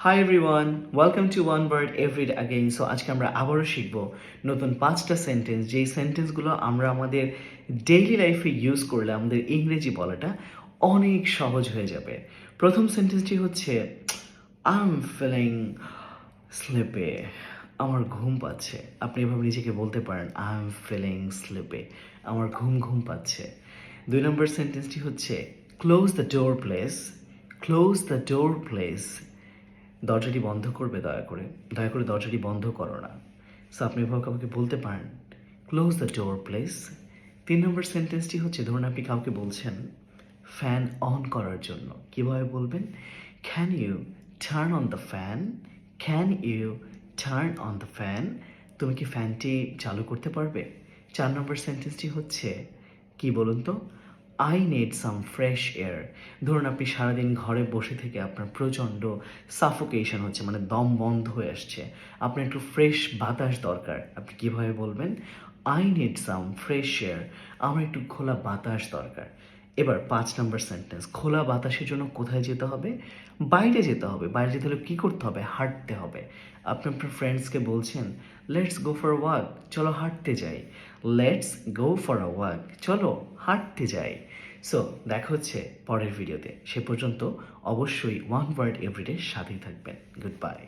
High everyone, welcome to one word everyday again. So আজকে আমরা আবারও শিখব নতুন 5টা সেন্টেন্স, যেই সেন্টেন্সগুলো আমরা আমাদের ডেইলি লাইফে ইউজ করলে আমাদের ইংরেজি বলাটা অনেক সহজ হয়ে যাবে। প্রথম সেন্টেন্সটি হচ্ছে আই এম ফিলিং স্লিপে। আমার ঘুম পাচ্ছে। আপনি এভাবে নিজেকে বলতে পারেন, আই এম ফিলিং স্লিপে, আমার ঘুম ঘুম পাচ্ছে। 2 নম্বর সেন্টেন্সটি হচ্ছে close the door place. Close the door place, দরজাটি বন্ধ করবে দয়া করে দরজাটি বন্ধ করো না। সো আপনি এভাবে কাউকে বলতে পারেন, ক্লোজ দ্য ডোর প্লেস। 3 নম্বর সেন্টেন্সটি হচ্ছে, ধরুন আপনি কাউকে বলছেন ফ্যান অন করার জন্য, কীভাবে বলবেন? Can you turn on the fan. Can you turn on the fan, তুমি কি ফ্যানটি চালু করতে পারবে? 4 নম্বর সেন্টেন্সটি হচ্ছে কি বলুন তো? I need some fresh air. ধরুন আপনি সারাদিন ঘরে বসে থেকে আপনার প্রচণ্ড সাফোকেশন হচ্ছে, মানে দম বন্ধ হয়ে আসছে, আপনার একটু ফ্রেশ বাতাস দরকার। আপনি কীভাবে বলবেন? I need some fresh air, আমার একটু খোলা বাতাস দরকার। এবার 5 নম্বর সেন্টেন্স, খোলা বাতাসের জন্য কোথায় যেতে হবে? বাইরে যেতে হবে। বাইরে যেতে হলে কী করতে হবে? হাঁটতে হবে। আপনি আপনার ফ্রেন্ডসকে বলছেন, লেটস গো ফর ওয়াক, চলো হাঁটতে যাই। Let's go for a walk, চলো হাঁটতে যাই। সো দেখা হচ্ছে পরের ভিডিওতে। সে পর্যন্ত অবশ্যই ওয়ান ওয়ার্ড এভরিডে সাথেই থাকবেন। Good bye.